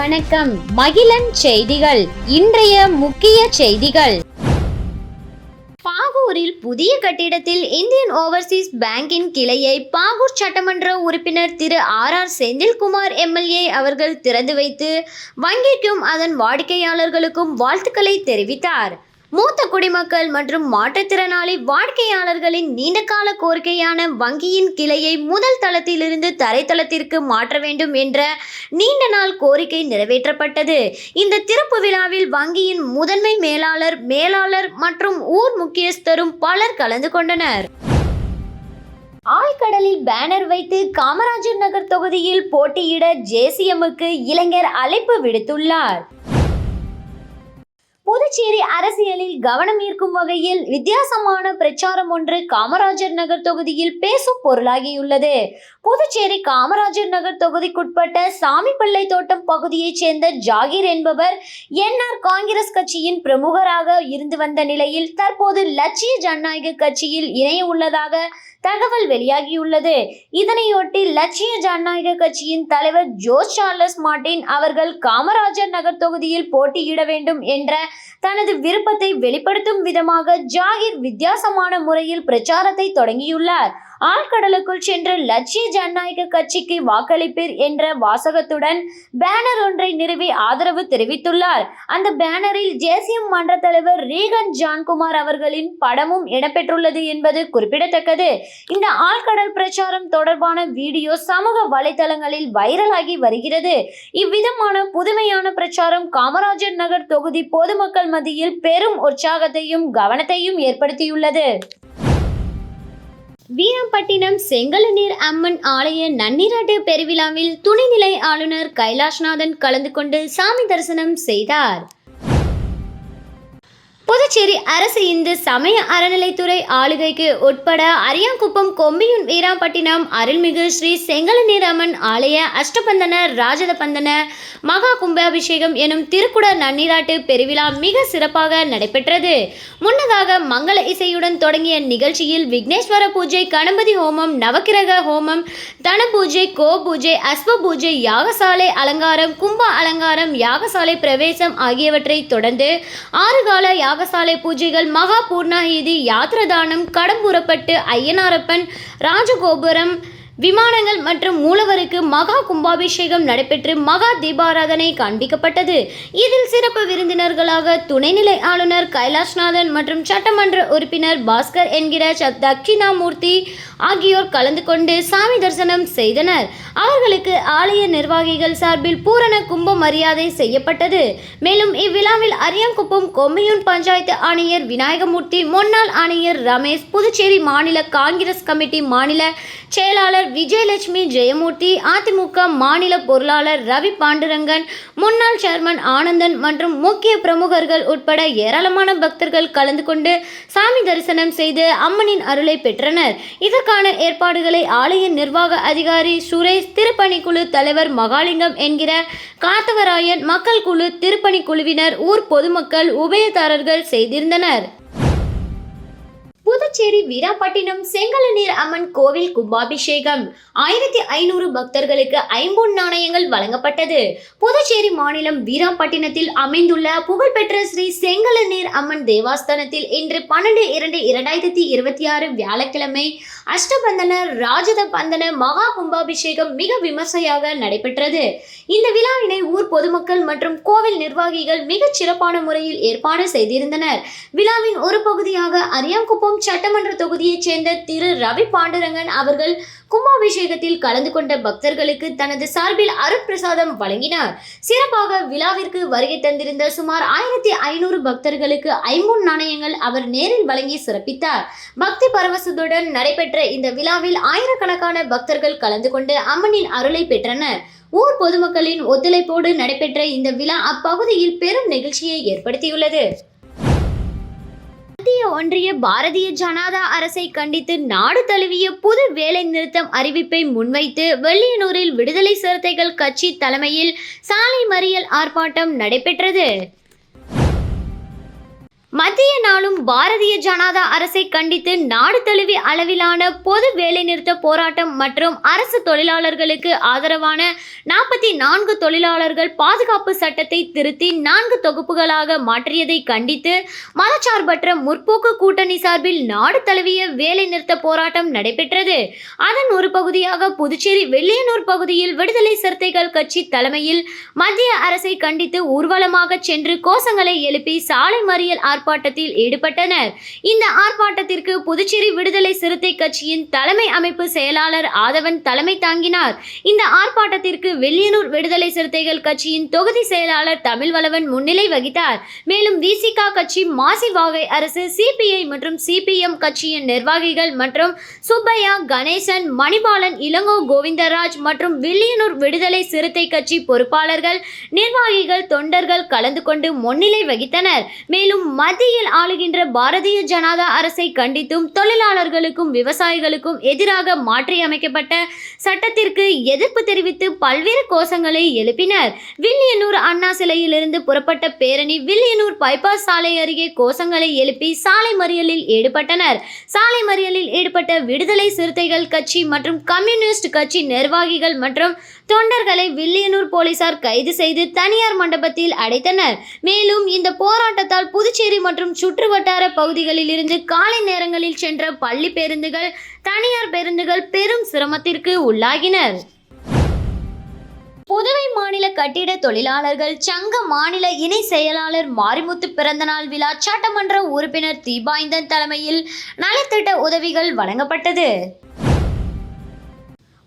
வணக்கம். மகிழன் செய்திகள். இன்றைய முக்கிய செய்திகள். பாகூரில் புதிய கட்டிடத்தில் இந்தியன் ஓவர்சீஸ் பேங்கின் கிளையை பாகூர் சட்டமன்ற உறுப்பினர் திரு ஆர் செந்தில்குமார் எம்எல்ஏ அவர்கள் திறந்து வைத்து வங்கிக்கும் அதன் வாடிக்கையாளர்களுக்கும் வாழ்த்துக்களை தெரிவித்தார். மூத்த குடிமக்கள் மற்றும் மாற்றுத்திறனாளி வாடிக்கையாளர்களின் நீண்டகால கோரிக்கையான வங்கியின் கிளையை முதல் தளத்திலிருந்து தரைத்தளத்திற்கு மாற்ற வேண்டும் என்ற நீண்ட நாள் கோரிக்கை நிறைவேற்றப்பட்டது. இந்த திறப்பு விழாவில் வங்கியின் முதன்மை மேலாளர் மற்றும் ஊர் முக்கியஸ்தரும் பலர் கலந்து கொண்டனர். ஆழ்கடலில் பேனர் வைத்து காமராஜர் நகர் தொகுதியில் போட்டியிட ஜேசிஎம்முக்கு இளைஞர் அழைப்பு விடுத்துள்ளார். புதுச்சேரி அரசியலில் கவனம் ஈர்க்கும் வகையில் வித்தியாசமான பிரச்சாரம் ஒன்று காமராஜர் நகர் தொகுதியில் பேசும் பொருளாகியுள்ளது. புதுச்சேரி காமராஜர் நகர் தொகுதிக்குட்பட்ட சாமிப்பிள்ளை தோட்டம் பகுதியைச் சேர்ந்த ஜாகீர் என்பவர் என்ஆர் காங்கிரஸ் கட்சியின் பிரமுகராக இருந்து வந்த நிலையில் தற்போது லட்சிய ஜனநாயக கட்சியில் இணைய உள்ளதாக தகவல் வெளியாகியுள்ளது. இதனையொட்டி லட்சிய ஜனநாயக கட்சியின் தலைவர் ஜோஸ் சார்லஸ் மார்டின் அவர்கள் காமராஜர் நகர் தொகுதியில் போட்டியிட வேண்டும் என்ற தனது விருப்பத்தை வெளிப்படுத்தும் விதமாக ஜாகீர் வித்தியாசமான முறையில் பிரச்சாரத்தை தொடங்கியுள்ளார். ஆழ்கடலுக்குள் சென்று லட்சிய ஜனநாயக கட்சிக்கு வாக்களிப்பீர் என்ற வாசகத்துடன் பேனர் ஒன்றை நிறுவி ஆதரவு தெரிவித்துள்ளார். அந்த பேனரில் ஜேசிஎம் மன்ற தலைவர் ரீகன் ஜான்குமார் அவர்களின் படமும் இடம்பெற்றுள்ளது என்பது குறிப்பிடத்தக்கது. இந்த ஆழ்கடல் பிரச்சாரம் தொடர்பான வீடியோ சமூக வலைதளங்களில் வைரலாகி வருகிறது. இவ்விதமான புதுமையான பிரச்சாரம் காமராஜர் நகர் தொகுதி பொதுமக்கள் மத்தியில் பெரும் உற்சாகத்தையும் கவனத்தையும் ஏற்படுத்தியுள்ளது. வீராம்பட்டினம் செங்கலநீர் அம்மன் ஆலய நன்னீராட்டு பெருவிழாவில் துணைநிலை ஆளுநர் கைலாஷ்நாதன் கலந்து கொண்டு சாமி தரிசனம் செய்தார். புதுச்சேரி அரசு இந்து சமய அறநிலைத்துறை ஆளுகைக்கு உட்பட அரியாங்குப்பம் கொம்பியூர் வீராம்பட்டினம் அருள்மிகு ஸ்ரீ செங்கலநீர் அம்மன் ஆலய அஷ்டபந்தன ராஜதபந்தன மகா கும்பாபிஷேகம் எனும் திருக்குட நன்னீராட்டு பெருவிழா மிக சிறப்பாக நடைபெற்றது. முன்னதாக மங்கள இசையுடன் தொடங்கிய நிகழ்ச்சியில் விக்னேஸ்வர பூஜை, கணபதி ஹோமம், நவக்கிரக ஹோமம், தன பூஜை, கோ பூஜை, அஸ்வ பூஜை, யாகசாலை அலங்காரம், கும்ப அலங்காரம், யாகசாலை பிரவேசம் ஆகியவற்றை தொடர்ந்து 6 கால யாகசாலை பூஜைகள், மகா பூர்ணாகிதி, யாத்ரதானம், கடம்புறப்பட்டு, ஐயனாரப்பன், ராஜகோபுரம், விமானங்கள் மற்றும் மூலவருக்கு மகா கும்பாபிஷேகம் நடைபெற்று மகா தீபாராதனை காண்பிக்கப்பட்டது. இதில் சிறப்பு விருந்தினர்களாக துணைநிலை ஆளுநர் கைலாஷ்நாதன் மற்றும் சட்டமன்ற உறுப்பினர் பாஸ்கர் என்கிற தட்சிணாமூர்த்தி ஆகியோர் கலந்து கொண்டு சாமி தரிசனம் செய்தனர். அவர்களுக்கு ஆலய நிர்வாகிகள் சார்பில் பூரண கும்ப மரியாதை செய்யப்பட்டது. மேலும் இவ்விழாவில் அரியாங்குப்பம் கொம்மியூன் பஞ்சாயத்து ஆணையர் விநாயகமூர்த்தி, முன்னாள் ஆணையர் ரமேஷ், புதுச்சேரி மாநில காங்கிரஸ் கமிட்டி மாநில செயலாளர் விஜயலட்சுமி ஜெயமூர்த்தி, அதிமுக மாநில பொருளாளர் ரவி பாண்டுரங்கன், முன்னாள் சேர்மன் ஆனந்தன் மற்றும் முக்கிய பிரமுகர்கள் உட்பட ஏராளமான பக்தர்கள் கலந்து கொண்டு சாமி தரிசனம் செய்து அம்மனின் அருளை பெற்றனர். இதற்கான ஏற்பாடுகளை ஆலய நிர்வாக அதிகாரி சுரேஷ், திருப்பணிக்குழு தலைவர் மகாலிங்கம் என்கிற காத்தவராயன், மக்கள் குழு, திருப்பணி குழுவினர், ஊர் பொதுமக்கள், உபயதாரர்கள் செய்திருந்தனர். புதுச்சேரி வீராம்பட்டினம் செங்கலநீர் அம்மன் கோவில் கும்பாபிஷேகம் 1500 பக்தர்களுக்கு ஐம்பொன் நாணயங்கள் வழங்கப்பட்டது. புதுச்சேரி மாநிலம் வீராம்பட்டினத்தில் அமைந்துள்ள புகழ்பெற்ற ஸ்ரீ செங்கலநீர் அம்மன் தேவஸ்தானத்தில் இன்று 12/2/2026 வியாழக்கிழமை அஷ்டபந்தன ராஜதபந்தன மகா கும்பாபிஷேகம் மிக விமர்சையாக நடைபெற்றது. இந்த விழாவினை ஊர் பொதுமக்கள் மற்றும் கோவில் நிர்வாகிகள் மிகச் சிறப்பான முறையில் ஏற்பாடு செய்திருந்தனர். விழாவின் ஒரு பகுதியாக அரியாங்குப்பம் சட்டமன்ற தொகுதியைச் சேர்ந்த திரு ரவி பாண்டுரங்கன் அவர்கள் கும்பாபிஷேகத்தில் கலந்து கொண்ட பக்தர்களுக்கு தனது சார்பில் அருட்பிரசாதம் வழங்கினார். சிறப்பாக விழாவிற்கு வருகை தந்திருந்த சுமார் 1500 பக்தர்களுக்கு ஐம்பொன் நாணயங்கள் அவர் நேரில் வழங்கி சிறப்பித்தார். பக்தி பரவசத்துடன் நடைபெற்ற இந்த விழாவில் ஆயிரக்கணக்கான பக்தர்கள் கலந்து கொண்டு அம்மனின் அருளை பெற்றனர். ஊர் பொதுமக்களின் ஒத்துழைப்போடு நடைபெற்ற இந்த விழா அப்பகுதியில் பெரும் நிகழ்ச்சியை ஏற்படுத்தியுள்ளது. மத்திய ஒன்றிய பாரதிய ஜனதா அரசை கண்டித்து நாடு தழுவிய புது வேலை நிறுத்தம் அறிவிப்பை முன்வைத்து வெள்ளியனூரில் விடுதலை சிறுத்தைகள் கட்சி தலைமையில் சாலை மறியல் ஆர்ப்பாட்டம் நடைபெற்றது. மத்திய நாளும் பாரதிய ஜனதா அரசை கண்டித்து நாடு தழுவிய அளவிலான பொது வேலைநிறுத்த போராட்டம் மற்றும் அரசு தொழிலாளர்களுக்கு ஆதரவான 44 தொழிலாளர்கள் பாதுகாப்பு சட்டத்தை திருத்தி 4 தொகுப்புகளாக மாற்றியதை கண்டித்து மதச்சார்பற்ற முற்போக்கு கூட்டணி சார்பில் நாடு தழுவிய வேலைநிறுத்த போராட்டம் நடைபெற்றது. அதன் ஒரு பகுதியாக புதுச்சேரி வெள்ளியனூர் பகுதியில் விடுதலை சிறுத்தைகள் கட்சி தலைமையில் மத்திய அரசை கண்டித்து ஊர்வலமாக சென்று கோஷங்களை எழுப்பி சாலை மறியல் ஆர்ப்பாட்டத்தில் ஈடுபட்டனர். இந்த ஆர்ப்பாட்டத்திற்கு புதுச்சேரி விடுதலை சிறுத்தை கட்சியின் தலைமை அமைப்பு செயலாளர் ஆதவன் தலைமை தாங்கினார். இந்த ஆர்ப்பாட்டத்திற்கு வெள்ளியனூர் விடுதலை சிறுத்தைகள் கட்சியின் தொகுதி செயலாளர் தமிழ்வளவன் முன்னிலை வகித்தார். மேலும் விசிக கட்சி, மாசி வாகை அரசு, சிபிஐ மற்றும் சிபிஎம் கட்சியின் நிர்வாகிகள் மற்றும் சுப்பையா, கணேசன், மணிபாலன், இளங்கோ கோவிந்தராஜ் மற்றும் வெள்ளியனூர் விடுதலை சிறுத்தை கட்சி பொறுப்பாளர்கள், நிர்வாகிகள், தொண்டர்கள் கலந்து கொண்டு முன்னிலை வகித்தனர். மேலும் மத்தியில் ஆளுகின்ற பாரதிய ஜனதா அரசை கண்டித்தும் தொழிலாளர்களுக்கும் விவசாயிகளுக்கும் எதிராக மாற்றியமைக்கப்பட்ட சட்டத்திற்கு எதிர்ப்பு தெரிவித்து பல்வேறு கோஷங்களை எழுப்பினர். வில்லியனூர் அண்ணா சிலையிலிருந்து புறப்பட்ட பேரணி வில்லியனூர் பைபாஸ் சாலை அருகே கோஷங்களை எழுப்பி சாலை மறியலில் ஈடுபட்டனர். சாலை மறியலில் ஈடுபட்ட விடுதலை சிறுத்தைகள் கட்சி மற்றும் கம்யூனிஸ்ட் கட்சி நிர்வாகிகள் மற்றும் தொண்டர்களை வில்லியனூர் போலீசார் கைது செய்து தனியார் மண்டபத்தில் அடைத்தனர். மேலும் இந்த போராட்டத்தால் புதுச்சேரி மற்றும் சுற்றுவட்டார பகுதிகளில் இருந்து காலை நேரங்களில் சென்ற பள்ளி பேருந்துகள், தனியார் பேருந்துகள் பெரும் சிரமத்திற்கு உள்ளாகினர். புதுவை மாநில கட்டிட தொழிலாளர்கள் சங்க மாநில இணை செயலாளர் மாரிமுத்து பிறந்தநாள் விழா சட்டமன்ற உறுப்பினர் தீபாய்ந்தன் தலைமையில் நலத்திட்ட உதவிகள் வழங்கப்பட்டது.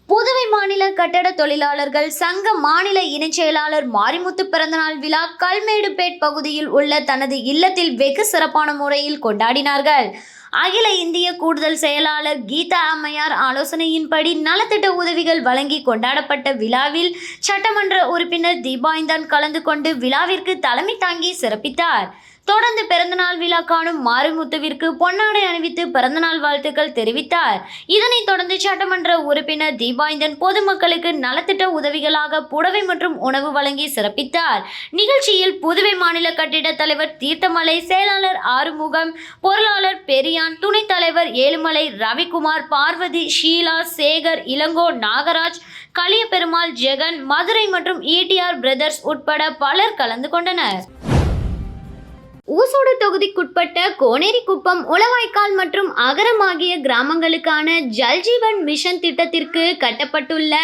புதுவை மாநில கட்டட தொழிலாளர்கள் சங்க மாநில இணைச் செயலாளர் மாரிமுத்து பிறந்தநாள் விழா கல்மேடுபேட் பகுதியில் உள்ள தனது இல்லத்தில் வெகு சிறப்பான முறையில் கொண்டாடினார்கள். அகில இந்திய கூடுதல் செயலாளர் கீதா அம்மையார் ஆலோசனையின்படி நலத்திட்ட உதவிகள் வழங்கி கொண்டாடப்பட்ட விழாவில் சட்டமன்ற உறுப்பினர் தீபாய்ந்தன் கலந்து கொண்டு விழாவிற்கு தலைமை தாங்கி சிறப்பித்தார். தொடர்ந்து பிறந்தநாள் விழா காணும் மாரிமுத்துவிற்கு பொன்னாடை அணிவித்து பிறந்தநாள் வாழ்த்துக்கள் தெரிவித்தார். இதனைத் தொடர்ந்து சட்டமன்ற உறுப்பினர் தீபாய்ந்தன் பொதுமக்களுக்கு நலத்திட்ட உதவிகளாக புடவை மற்றும் உணவு வழங்கி சிறப்பித்தார். நிகழ்ச்சியில் புதுவை மாநில கட்டிட தலைவர் தீர்த்தமலை, செயலாளர் ஆறுமுகம், பொருளாளர் பெரியான், துணைத் தலைவர் ஏழுமலை, ரவிக்குமார், பார்வதி, ஷீலா, சேகர், இளங்கோ, நாகராஜ், கலியபெருமாள், ஜெகன், மதுரை மற்றும் ஈடிஆர் பிரதர்ஸ் உட்பட பலர் கலந்து கொண்டனர். ஊசோடு தொகுதிக்குட்பட்ட கோனேரிக்குப்பம், உளவாய்க்கால் மற்றும் அகரம் ஆகிய கிராமங்களுக்கான ஜல்ஜீவன் மிஷன் திட்டத்திற்கு கட்டப்பட்டுள்ள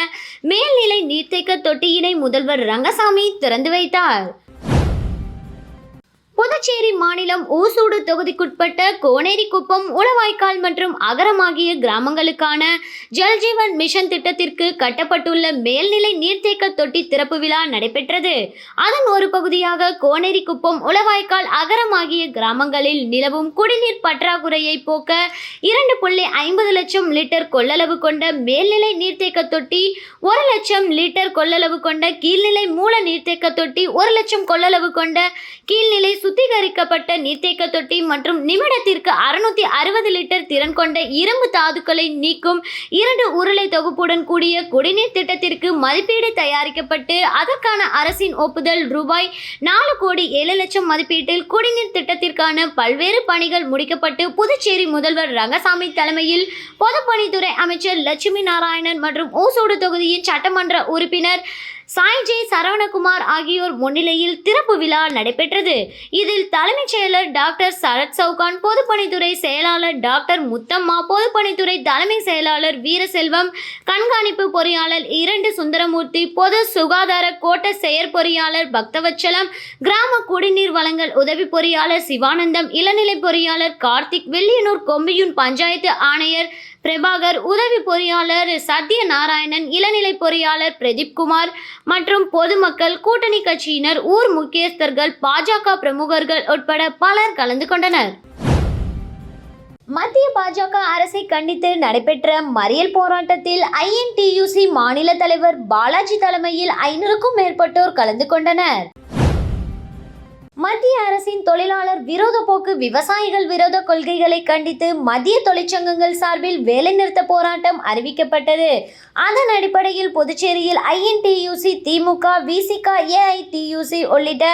மேல்நிலை நீர்த்தேக்க தொட்டியினை முதல்வர் ரங்கசாமி திறந்து வைத்தார். புதுச்சேரி மாநிலம் ஊசூடு தொகுதிக்குட்பட்ட கோனேரிக்குப்பம், உளவாய்க்கால் மற்றும் அகரம் ஆகிய கிராமங்களுக்கான ஜல்ஜீவன் மிஷன் திட்டத்திற்கு கட்டப்பட்டுள்ள மேல்நிலை நீர்த்தேக்க தொட்டி திறப்பு விழா நடைபெற்றது. அதன் ஒரு பகுதியாக கோனேரிக்குப்பம், உளவாய்க்கால், அகரம் ஆகிய கிராமங்களில் நிலவும் குடிநீர் பற்றாக்குறையை போக்க 2.50 லட்சம் லிட்டர் கொள்ளளவு கொண்ட மேல்நிலை நீர்த்தேக்க தொட்டி, 1 லட்சம் லிட்டர் கொள்ளளவு கொண்ட கீழ்நிலை மூல நீர்த்தேக்க தொட்டி, 1 லட்சம் கொள்ளளவு கொண்ட கீழ்நிலை சுத்திகரிக்கப்பட்ட நீர்த்தேக்க தொட்டி மற்றும் நிமிடத்திற்கு 660 லிட்டர் திறன் கொண்ட இரும்பு தாதுக்களை நீக்கும் 2 உருளை தொகுப்புடன் கூடிய குடிநீர் திட்டத்திற்கு மதிப்பீடு தயாரிக்கப்பட்டு அதற்கான அரசின் ஒப்புதல் ரூபாய் 4,07,00,000 மதிப்பீட்டில் குடிநீர் திட்டத்திற்கான பல்வேறு பணிகள் முடிக்கப்பட்டு புதுச்சேரி முதல்வர் ரங்கசாமி தலைமையில் பொதுப்பணித்துறை அமைச்சர் லட்சுமி நாராயணன் மற்றும் ஊசோடு தொகுதியின் சட்டமன்ற உறுப்பினர் சாய்ஜே சரவணகுமார் ஆகியோர் முன்னிலையில் திறப்பு விழா நடைபெற்றது. இதில் தலைமைச் செயலர் டாக்டர் சரத் சவுகான், பொதுப்பணித்துறை செயலாளர் டாக்டர் முத்தம்மா, பொதுப்பணித்துறை தலைமை செயலாளர் வீரசெல்வம், கண்காணிப்பு பொறியாளர் 2 சுந்தரமூர்த்தி, பொது சுகாதார கோட்ட செயற்பொறியாளர் பக்தவச்சலம், கிராம குடிநீர் வழங்கல் உதவி பொறியாளர் சிவானந்தம், இளநிலை பொறியாளர் கார்த்திக், வெள்ளியனூர் கொம்பியூன் பஞ்சாயத்து ஆணையர் பிரபாகர், உதவி பொறியாளர் சத்யநாராயணன், இளநிலை பொறியாளர் பிரதீப்குமார் மற்றும் பொதுமக்கள், கூட்டணி கட்சியினர், ஊர் முக்கியஸ்தர்கள், பாஜக பிரமுகர்கள் உட்பட பலர் கலந்து கொண்டனர். மத்திய பாஜக அரசை கண்டித்து நடைபெற்ற மறியல் போராட்டத்தில் INTUC மாநில தலைவர் பாலாஜி தலைமையில் 500க்கும் மேற்பட்டோர் கலந்து கொண்டனர். மத்திய அரசின் தொழிலாளர் விரோத போக்கு, விவசாயிகள் விரோத கொள்கைகளை கண்டித்து மத்திய தொழிற்சங்கங்கள் சார்பில் வேலைநிறுத்த போராட்டம் அறிவிக்கப்பட்டது. அதன் அடிப்படையில் புதுச்சேரியில் INTUC, திமுக, VCK, AITUC உள்ளிட்ட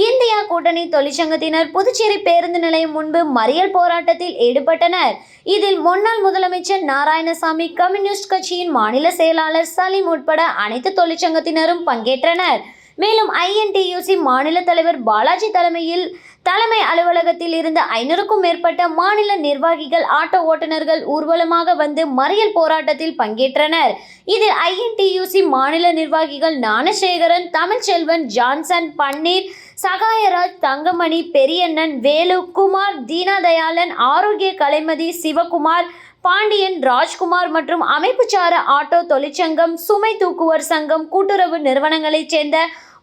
இந்தியா கூட்டணி தொழிற்சங்கத்தினர் புதுச்சேரி பேருந்து நிலையம் முன்பு மறியல் போராட்டத்தில் ஈடுபட்டனர். இதில் முன்னாள் முதலமைச்சர் நாராயணசாமி, கம்யூனிஸ்ட் கட்சியின் மாநில செயலாளர் சலீம் உட்பட அனைத்து தொழிற்சங்கத்தினரும் பங்கேற்றனர். மேலும் INTUC மாநில தலைவர் பாலாஜி தலைமையில் தலைமை அலுவலகத்தில் இருந்து 500க்கும் மேற்பட்ட மாநில நிர்வாகிகள், ஆட்டோ ஓட்டுநர்கள் ஊர்வலமாக வந்து மறியல் போராட்டத்தில் பங்கேற்றனர். இதில் INTUC மாநில நிர்வாகிகள் ஞானசேகரன், தமிழ்ச்செல்வன், ஜான்சன், பன்னீர், சகாயராஜ், தங்கமணி, பெரியண்ணன், வேலு, குமார், தீனதயாளன், ஆரோக்கிய கலைமதி, சிவகுமார், பாண்டியன், ராஜ்குமார் மற்றும் அமைப்புச்சார ஆட்டோ தொழிற்சங்கம், சுமை தூக்குவோர் சங்கம், கூட்டுறவு நிறுவனங்களைச் சேர்ந்த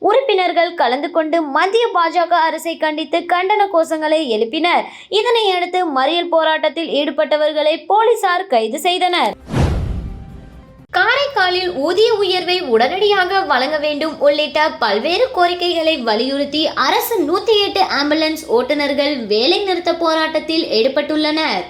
உறுப்பினர்கள் கலந்து கொண்டு மத்திய பாஜக அரசை கண்டித்து கண்டன கோஷங்களை எழுப்பினர். இதனையடுத்து மறியல் போராட்டத்தில் ஈடுபட்டவர்களை போலீசார் கைது செய்தனர். காரைக்காலில் ஊதிய உயர்வை உடனடியாக வழங்க வேண்டும் உள்ளிட்ட பல்வேறு கோரிக்கைகளை வலியுறுத்தி அரசு 108 ஆம்புலன்ஸ் ஓட்டுநர்கள் வேலை நிறுத்த போராட்டத்தில் ஈடுபட்டுள்ளனர்.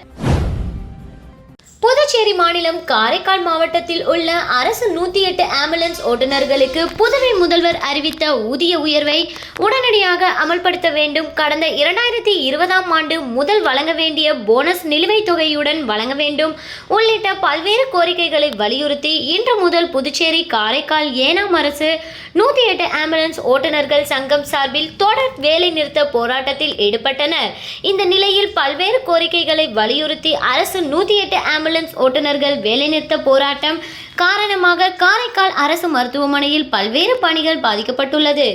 புதுச்சேரி மாநிலம் காரைக்கால் மாவட்டத்தில் உள்ள அரசு 108 ஆம்புலன்ஸ் ஓட்டுநர்களுக்கு புதுவை முதல்வர் அறிவித்த ஊதிய உயர்வை உடனடியாக அமல்படுத்த வேண்டும், கடந்த 2020ஆம் ஆண்டு முதல் வழங்க வேண்டிய போனஸ் நிலுவைத் தொகையுடன் வழங்க வேண்டும் உள்ளிட்ட பல்வேறு கோரிக்கைகளை வலியுறுத்தி இன்று முதல் புதுச்சேரி, காரைக்கால், ஏனாம் அரசு 108 ஆம்புலன்ஸ் ஓட்டுநர்கள் சங்கம் சார்பில் தொடர் வேலை நிறுத்த போராட்டத்தில் ஈடுபட்டனர். இந்த நிலையில் பல்வேறு கோரிக்கைகளை வலியுறுத்தி அரசு 108 ஆம்புலன்ஸ் ஓட்டுநர்கள் வேலைநிறுத்த போராட்டம் காரணமாக காரைக்கால் அரசு மருத்துவமனையில் பல்வேறு பணிகள் பாதிக்கப்பட்டுள்ளது.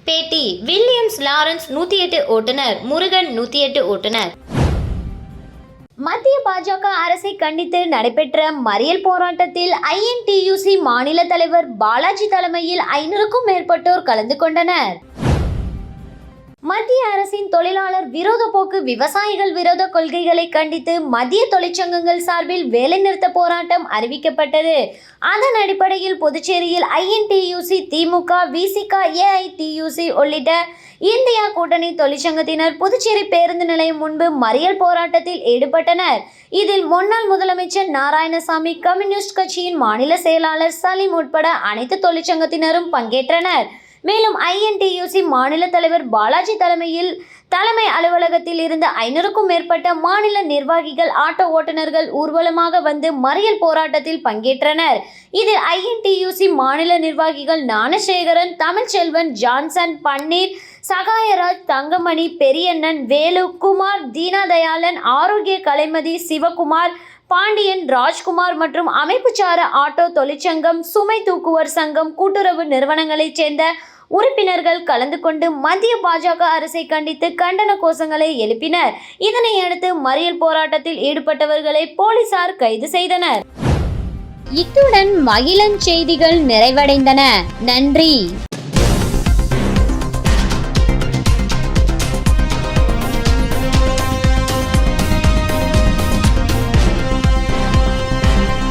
பேட்டி: வில்லியம்ஸ் லாரன்ஸ் 108 ஓட்டுநர், முருகன் 108 ஓட்டுநர். மத்திய பாஜக அரசை கண்டித்து நடைபெற்ற மறியல் போராட்டத்தில் INTUC மாநில தலைவர் பாலாஜி தலைமையில் 500க்கும் மேற்பட்டோர் கலந்து கொண்டனர். மத்திய அரசின் தொழிலாளர் விரோத போக்கு, விவசாயிகள் விரோத கொள்கைகளை கண்டித்து மத்திய தொழிற்சங்கங்கள் சார்பில் வேலைநிறுத்த போராட்டம் அறிவிக்கப்பட்டது. அதன் அடிப்படையில் புதுச்சேரியில் INTUC, திமுக, VCK, AITUC உள்ளிட்ட இந்தியா கூட்டணி தொழிற்சங்கத்தினர் புதுச்சேரி பேருந்து நிலையம் முன்பு மறியல் போராட்டத்தில் ஈடுபட்டனர். இதில் முன்னாள் முதலமைச்சர் நாராயணசாமி, கம்யூனிஸ்ட் கட்சியின் மாநில செயலாளர் சலீம் உட்பட அனைத்து தொழிற்சங்கத்தினரும் பங்கேற்றனர். மேலும் INTUC மாநில தலைவர் பாலாஜி தலைமையில் தலைமை அலுவலகத்தில் இருந்து 500க்கும் மேற்பட்ட மாநில நிர்வாகிகள், ஆட்டோ ஓட்டுநர்கள் ஊர்வலமாக வந்து மறியல் போராட்டத்தில் பங்கேற்றனர். இதில் INTUC மாநில நிர்வாகிகள் ஞானசேகரன், தமிழ்ச்செல்வன், ஜான்சன், பன்னீர், சகாயராஜ், தங்கமணி, பெரியண்ணன், வேலு, குமார், தீனதயாளன், ஆரோக்கிய கலைமதி, சிவகுமார், பாண்டியன், ராஜ்குமார் மற்றும் அமைப்புச்சார ஆட்டோ தொழிற்சங்கம், சுமை தூக்குவோர் சங்கம், கூட்டுறவு நிறுவனங்களைச் சேர்ந்த உறுப்பினர்கள் கலந்து கொண்டு மத்திய பாஜக அரசை கண்டித்து கண்டன கோஷங்களை எழுப்பினர். இதனையடுத்து மறியல் போராட்டத்தில் ஈடுபட்டவர்களை போலீசார் கைது செய்தனர். இத்துடன் மகிழன் செய்திகள் நிறைவடைந்தன. நன்றி.